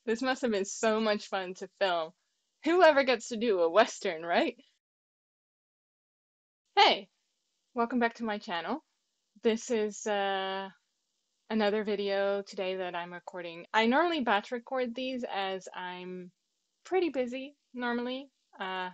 This must have been so much fun to film. Whoever gets to do a Western, right? Hey, welcome back to my channel. This is another video today that I'm recording. I normally batch record these as I'm pretty busy normally. Uh,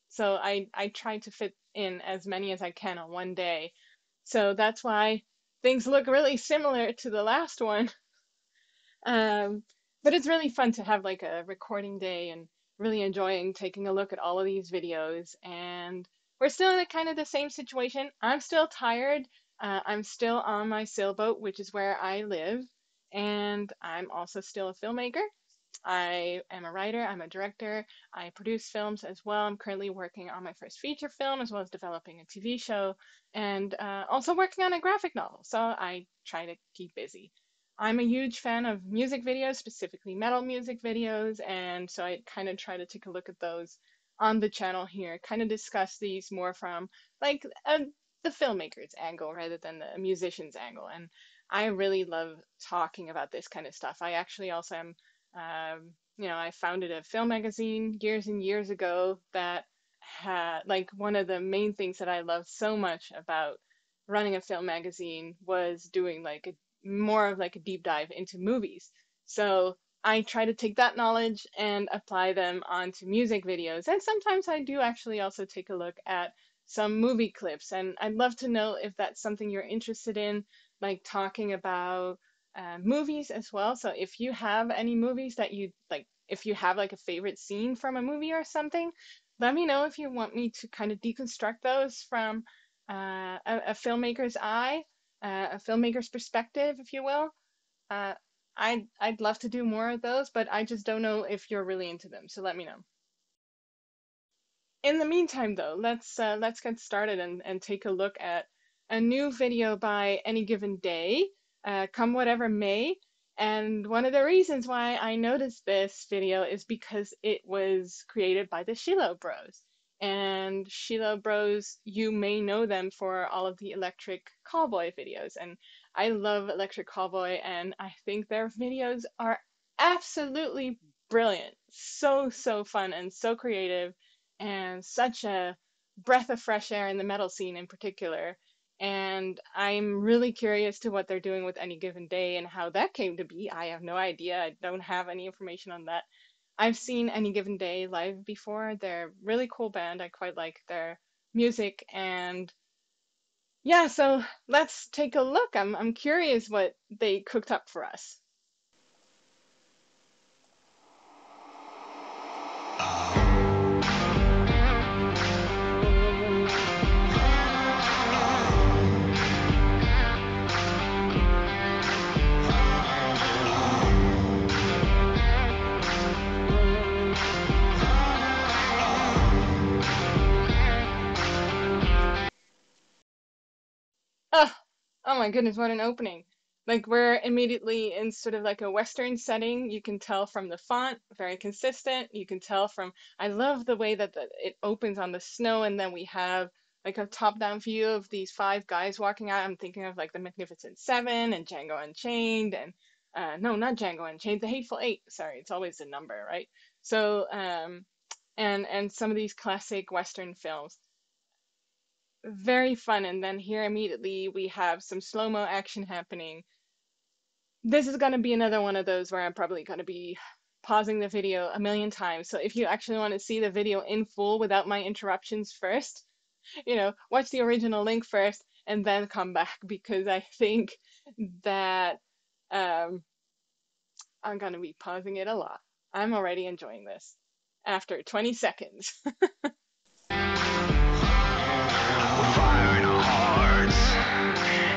so I try to fit in as many as I can on one day. So that's why things look really similar to the last one. Um, but it's really fun to have like a recording day and really enjoying taking a look at all of these videos. And we're still in kind of the same situation. I'm still tired. I'm still on my sailboat, which is where I live. And I'm also still a filmmaker. I am a writer, I'm a director, I produce films as well. I'm currently working on my first feature film as well as developing a TV show and also working on a graphic novel. So I try to keep busy. I'm a huge fan of music videos, specifically metal music videos, and so I kind of try to take a look at those on the channel here, kind of discuss these more from like the filmmaker's angle rather than the musician's angle. And I really love talking about this kind of stuff. I actually also am I founded a film magazine years and years ago that had like one of the main things that I loved so much about running a film magazine was doing like a more of like a deep dive into movies. So I try to take that knowledge and apply them onto music videos. And sometimes I do actually also take a look at some movie clips. And I'd love to know if that's something you're interested in, like talking about movies as well. So if you have any movies that you like, if you have like a favorite scene from a movie or something, let me know if you want me to kind of deconstruct those from a filmmaker's eye, a filmmaker's perspective, if you will. Uh, I'd love to do more of those, but I just don't know if you're really into them. So let me know. In the meantime, though, let's get started and take a look at a new video by Any Given Day, come whatever may. And one of the reasons why I noticed this video is because it was created by the Schillo Bros. And Schillo Bros, you may know them for all of the Electric Callboy videos. And I love Electric Callboy, and I think their videos are absolutely brilliant. So, so fun and so creative and such a breath of fresh air in the metal scene in particular. And I'm really curious to what they're doing with Any Given Day and how that came to be. I have no idea. I don't have any information on that. I've seen Any Given Day live before. They're a really cool band. I quite like their music. And yeah, so let's take a look. I'm curious what they cooked up for us. Oh, oh my goodness, what an opening. Like we're immediately in sort of like a Western setting. You can tell from the font, very consistent. You can tell from, I love the way that it opens on the snow and then we have like a top-down view of these five guys walking out. I'm thinking of like the Magnificent Seven and Django Unchained and no, not Django Unchained, the Hateful Eight. Sorry, it's always the number, right? So and some of these classic Western films very fun. And then here immediately we have some slow-mo action happening. This is going to be another one of those where I'm probably going to be pausing the video a million times. So if you actually want to see the video in full without my interruptions first, watch the original link first and then come back because I think that um, I'm going to be pausing it a lot. I'm already enjoying this after 20 seconds. Fire in our hearts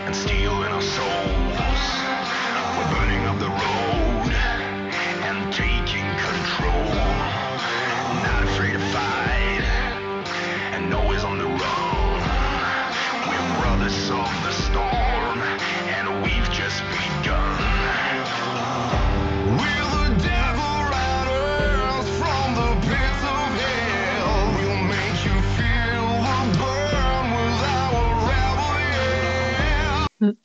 and steel in our souls. We're burning up the road and taking control. Not afraid to fight and always on the run. We're brothers of the storm and we've just begun. We're the devil riders from the pits of hell. We'll make you feel the burn with our rebel yell.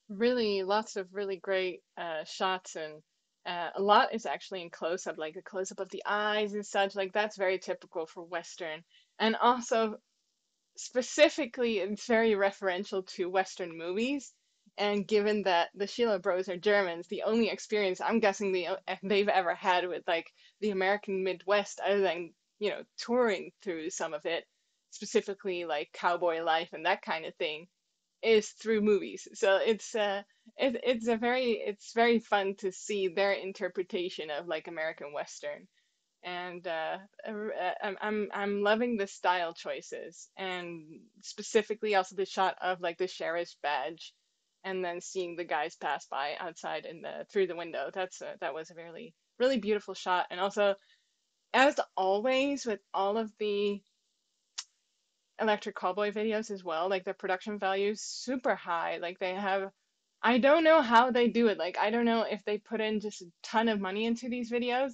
Really, lots of really great shots and A lot is actually in close up, like a close up of the eyes and such. Like that's very typical for Western. And also specifically, it's very referential to Western movies. And given that the Schillo Bros are Germans, the only experience I'm guessing they've ever had with like the American Midwest, other than, touring through some of it, specifically like cowboy life and that kind of thing, is through movies. So it's very fun to see their interpretation of like American Western. And I'm loving the style choices, and specifically also the shot of like the sheriff's badge, and then seeing the guys pass by outside in the through the window. That was a really beautiful shot. And also, as always with all of the Electric Callboy videos as well, like the production value is super high. Like they have, I don't know how they do it. Like I don't know if they put in just a ton of money into these videos.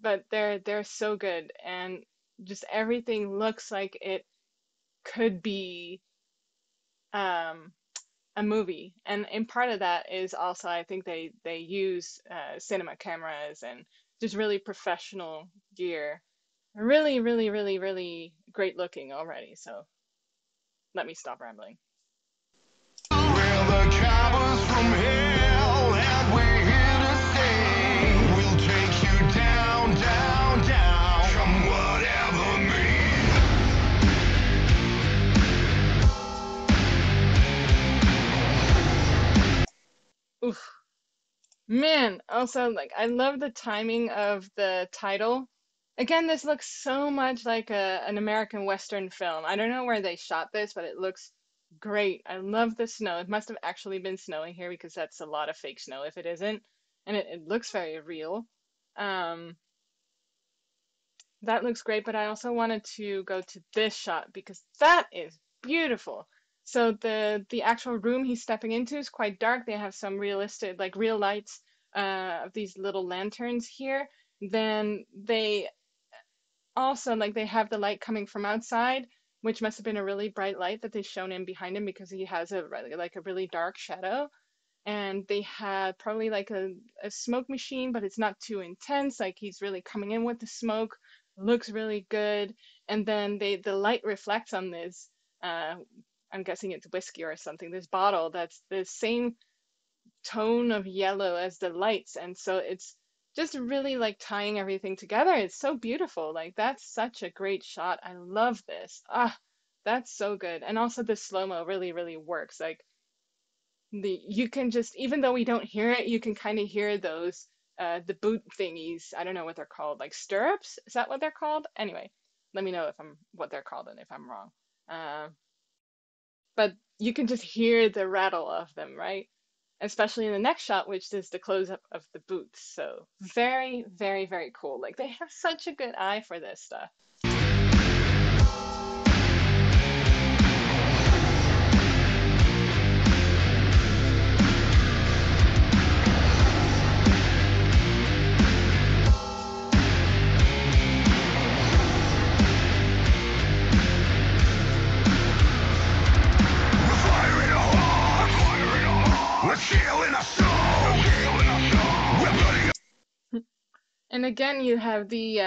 But they're so good, and just everything looks like it could be um, a movie. And part of that is also I think they use cinema cameras and just really professional gear. Really great looking already. So let me stop rambling. We're the cowboys from hell, and we're here to stay. We'll take you down, down, down, from whatever means. Oof. Man, also like I love the timing of the title. Again, this looks so much like an American Western film. I don't know where they shot this, but it looks great. I love the snow. It must have actually been snowing here because that's a lot of fake snow if it isn't. And it looks very real. Um, that looks great, but I also wanted to go to this shot because that is beautiful. So the actual room he's stepping into is quite dark. They have some realistic, like real lights of these little lanterns here. Then they also like they have the light coming from outside, which must have been a really bright light that they've shown in behind him because he has a really dark shadow. And they had probably like a smoke machine, but it's not too intense. Like he's really coming in with the smoke, looks really good. And then the light reflects on this. Uh, I'm guessing it's whiskey or something. This bottle that's the same tone of yellow as the lights, and so it's just really like tying everything together. It's so beautiful. Like that's such a great shot. I love this. Ah, that's so good. And also the slow-mo really works. Like the you can just, even though we don't hear it, you can kind of hear those the boot thingies. I don't know what they're called, like stirrups. Is that what they're called? Anyway, let me know if I'm what they're called and if I'm wrong. Uh, but you can just hear the rattle of them, right? Especially in the next shot, which is the close up of the boots. So very cool. Like they have such a good eye for this stuff. We're firing our hearts. We're killing our souls. We're burning And again, you have the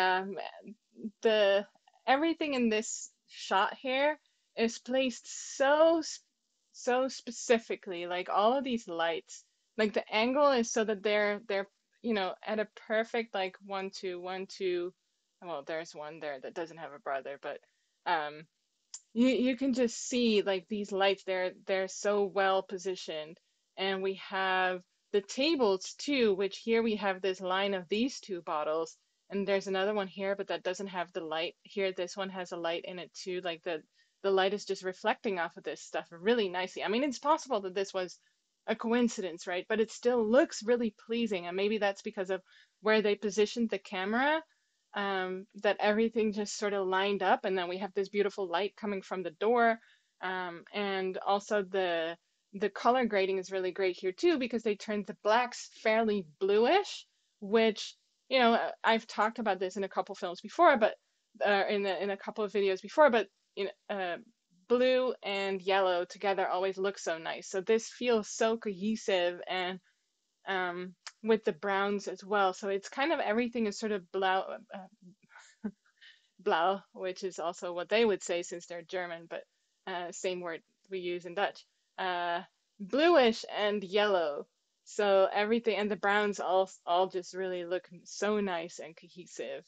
everything in this shot here is placed so specifically. Like all of these lights, like the angle is so that they're at a perfect like 1 2 1 2. Well, there's one there that doesn't have a brother, but um you can just see like these lights, they're so well positioned. And we have the tables too, which here we have this line of these two bottles, and there's another one here, but that doesn't have the light. Here, this one has a light in it too. Like the light is just reflecting off of this stuff really nicely. I mean, it's possible that this was a coincidence, right? But it still looks really pleasing, and maybe that's because of where they positioned the camera, that everything just sort of lined up, and then we have this beautiful light coming from the door, and also the color grading is really great here too because they turned the blacks fairly bluish, which I've talked about this in a couple films before, but in a couple of videos before, but blue and yellow together always look so nice. So this feels so cohesive, and with the browns as well. So it's kind of everything is sort of blau, which is also what they would say since they're German, but same word we use in Dutch. Uh, Bluish and yellow. So everything and the browns all just really look so nice and cohesive.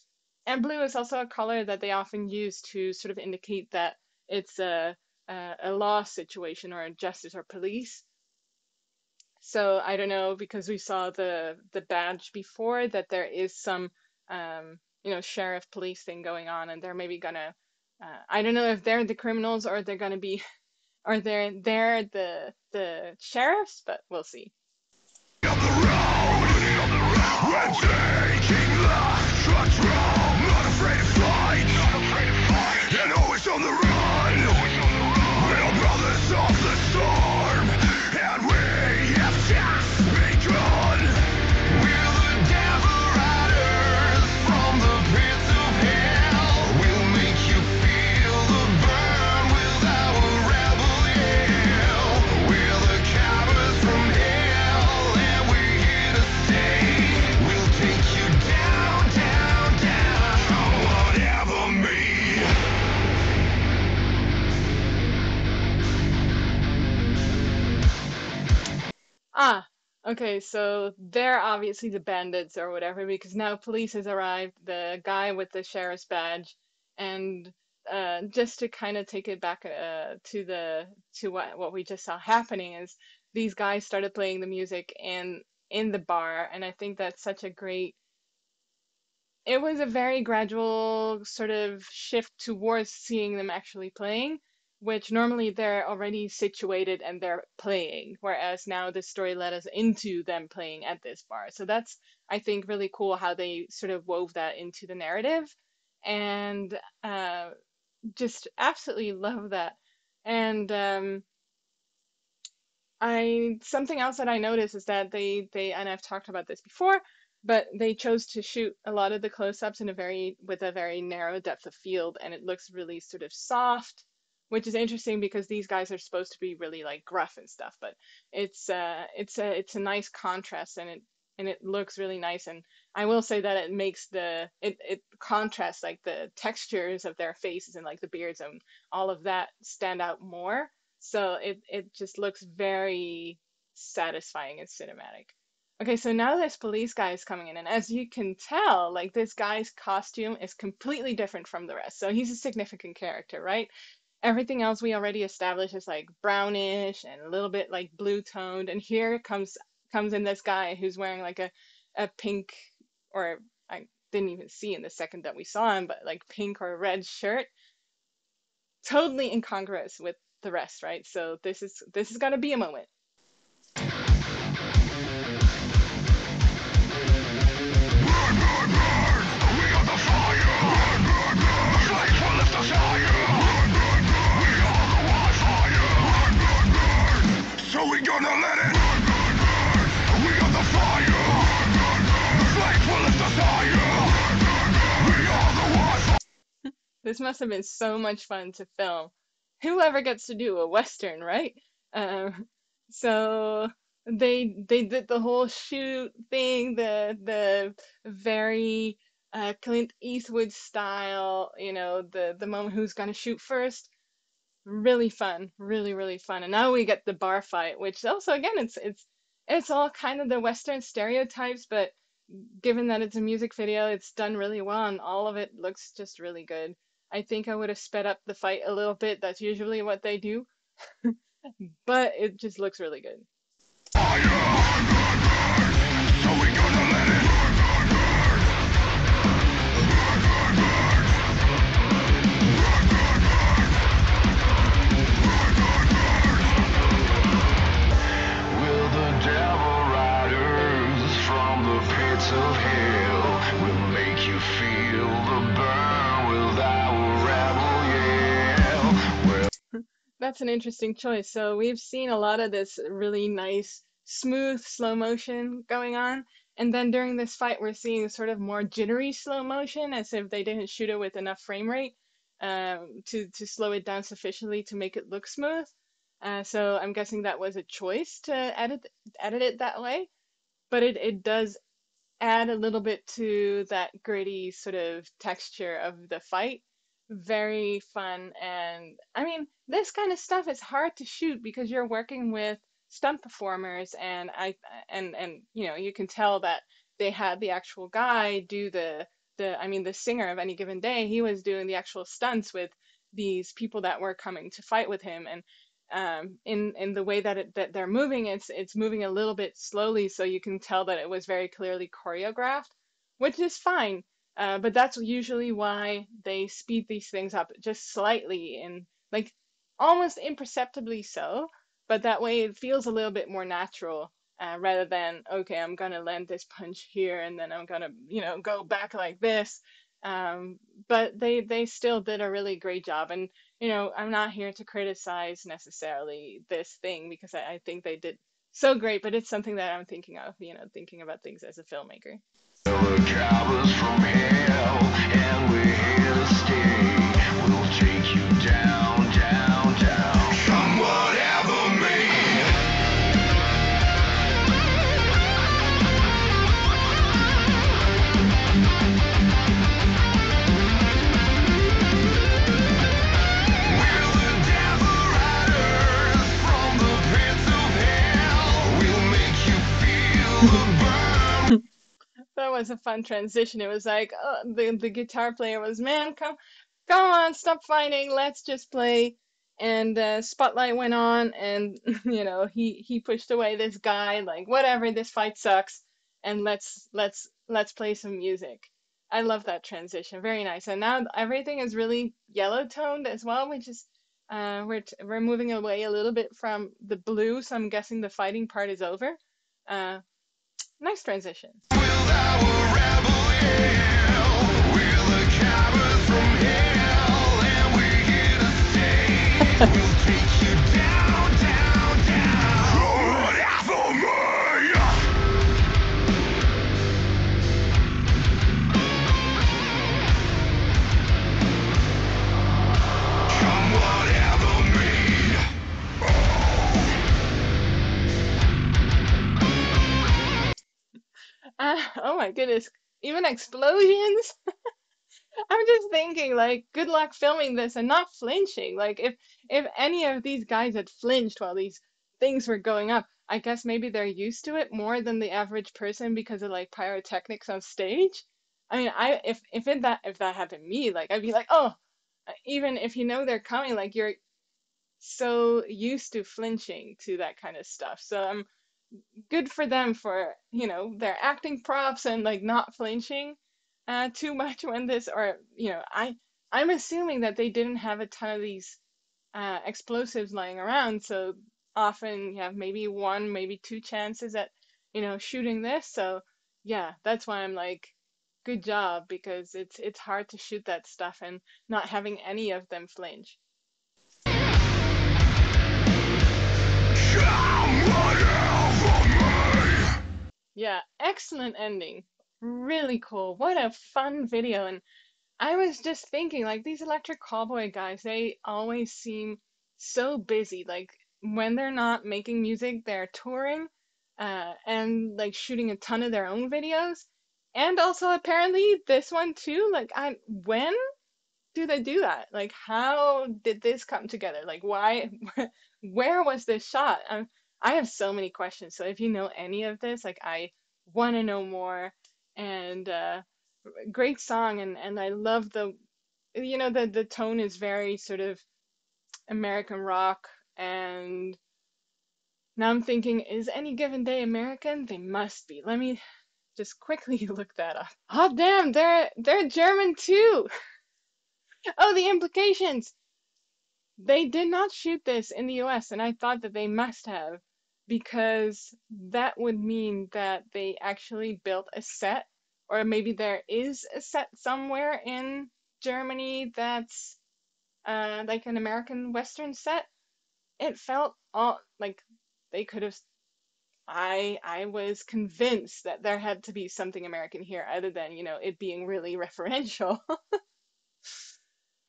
And blue is also a color that they often use to sort of indicate that it's a law situation or a justice or police. So I don't know because we saw the badge before that there is some sheriff police thing going on, and they're maybe gonna I don't know if they're the criminals or they're gonna be or they're the sheriffs, but we'll see. On the road, we're taking life control. Not afraid to fight, and always on the run. We're brothers of the storm, and we have just begun. We're the devil riders from the pits of hell. We'll make you feel the burn with our rebel yell. We're the cowards from hell, and we're here to stay. We'll take you down, down, down, whatever me. Ah, okay, so they're obviously the bandits or whatever because now police has arrived, the guy with the sheriff's badge, and just to kind of take it back to what we just saw happening is these guys started playing the music in the bar, and I think that's such a great it was a very gradual sort of shift towards seeing them actually playing, which normally they're already situated and they're playing, whereas now the story led us into them playing at this bar. So that's, I think, really cool how they sort of wove that into the narrative, and just absolutely love that. And I something else that I noticed is that they and I've talked about this before, but they chose to shoot a lot of the close-ups in a very with a very narrow depth of field, and it looks really sort of soft, which is interesting because these guys are supposed to be really like gruff and stuff, but it's a nice contrast, and it looks really nice. And I will say that it makes it contrasts like the textures of their faces and like the beards and all of that stand out more, so it just looks very satisfying and cinematic. Okay, so now this police guy is coming in, and as you can tell, like this guy's costume is completely different from the rest. So he's a significant character, right? Everything else we already established is like brownish and a little bit like blue toned, and here comes in this guy who's wearing like a pink, or I didn't even see in the second that we saw him, but like pink or red shirt, totally incongruous with the rest, right? So this is gonna be a moment. Burn, burn, burn, we are the fire. Burn, burn, burn, the flames will lift us higher. Burn, burn, burn, we are the wildfire. Burn, burn, burn, so we gonna let it. Burn, burn, burn, we are the fire. Burn, burn, burn, the flames will lift us higher. Burn, burn, burn, we are the wildfire. This must have been so much fun to film. Whoever gets to do a Western, right? So they did the whole shoot thing, the very Clint Eastwood style, the moment who's gonna shoot first. Really fun, really, really fun. And now we get the bar fight, which also again it's all kind of the Western stereotypes, but given that it's a music video, it's done really well and all of it looks just really good. I think I would have sped up the fight a little bit. That's usually what they do, but it just looks really good. So we gonna let it. We're the devil riders from the pits of hell. We'll make you feel the burn with our rebel yell. That's an interesting choice. So we've seen a lot of this really nice, smooth slow motion going on. And then during this fight, we're seeing sort of more jittery slow motion, as if they didn't shoot it with enough frame rate to slow it down sufficiently to make it look smooth. So I'm guessing that was a choice to edit it that way. but it does add a little bit to that gritty sort of texture of the fight. Very fun. And I mean, this kind of stuff is hard to shoot because you're working with stunt performers, and you know, you can tell that they had the actual guy do the I mean, the singer of Any Given Day, he was doing the actual stunts with these people that were coming to fight with him. And in the way that that they're moving, it's moving a little bit slowly, so you can tell that it was very clearly choreographed, which is fine. But that's usually why they speed these things up just slightly, and like almost imperceptibly so. But that way it feels a little bit more natural, rather than, okay, I'm gonna land this punch here and then I'm gonna, you know, go back like this. Um, but they still did a really great job. And you know, I'm not here to criticize necessarily this thing because I think they did so great, but it's something that I'm thinking of, you know, thinking about things as a filmmaker. The cowboys from hell, and we're here to stay. We'll take you down, down, down. Come whatever may. We're the devil riders from the pits of hell. We'll make you feel the burn. That was a fun transition. It was like, the guitar player was, man, come on, stop fighting, let's just play. And spotlight went on, and you know, he pushed away this guy, like, whatever, this fight sucks, and let's play some music. I love that transition. Very nice. And now everything is really yellow toned as well, which is we're moving away a little bit from the blue, so I'm guessing the fighting part is over. Uh, nice transition. Oh my goodness. Even explosions? I'm just thinking, like, good luck filming this and not flinching. Like, if any of these guys had flinched while these things were going up, I guess maybe they're used to it more than the average person because of like pyrotechnics on stage. I mean, I if that happened to me, like I'd be like, oh, even if you know they're coming, like you're so used to flinching to that kind of stuff. So good for them for, you know, their acting props and like not flinching too much when this, or you know, I'm assuming that they didn't have a ton of these explosives lying around, so often you have maybe one, maybe two chances at, you know, shooting this. So yeah, that's why I'm like, good job, because it's hard to shoot that stuff and not having any of them flinch. Yeah, excellent ending. Really cool. What a fun video. And I was just thinking, like, these Electric Callboy guys, they always seem so busy. Like, when they're not making music, they're touring, and like shooting a ton of their own videos. And also apparently this one too. Like, when do they do that? Like, how did this come together? Like, why, where was this shot? I have so many questions. So if you know any of this, like, I want to know more. And great song, and I love the, you know, the tone is very sort of American rock. And now I'm thinking, is Any Given Day American? They must be. Let me just quickly look that up. Oh damn, they're German too. Oh, the implications. They did not shoot this in the US, and I thought that they must have, because that would mean that they actually built a set, or maybe there is a set somewhere in Germany that's like an American Western set. It felt all like they could have. I was convinced that there had to be something American here, other than, you know, it being really referential.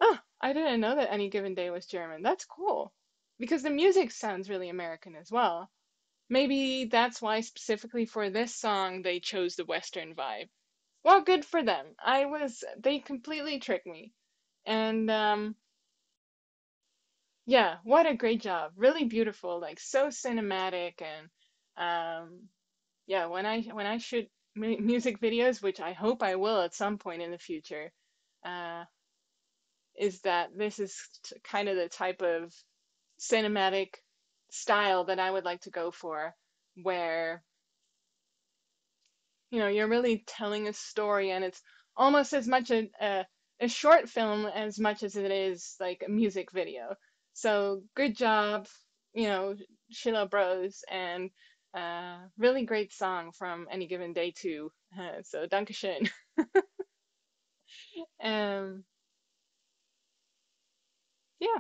Oh, I didn't know that Any Given Day was German. That's cool. Because the music sounds really American as well. maybe that's why specifically for this song they chose the Western vibe. Well, good for them. They completely tricked me. And yeah, what a great job. Really beautiful, like so cinematic and yeah, when I shoot music videos, which I hope I will at some point in the future, uh is that this is kind of the type of cinematic style that I would like to go for, where you're really telling a story and it's almost as much a short film as much as it is like a music video. So good job, you know, Schillo Bros, and really great song from Any Given Day too. So Dankeschön. Um, yeah,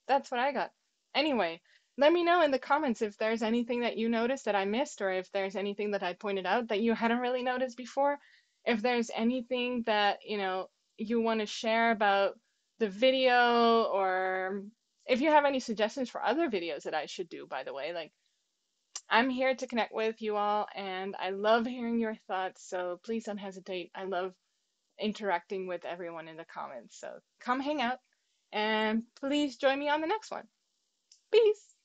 that's what I got. Anyway, let me know in the comments if there's anything that you noticed that I missed, or if there's anything that I pointed out that you hadn't really noticed before. If there's anything that, you want to share about the video, or if you have any suggestions for other videos that I should do, by the way, like I'm here to connect with you all and I love hearing your thoughts. So please don't hesitate. I love interacting with everyone in the comments. So come hang out and please join me on the next one. Peace.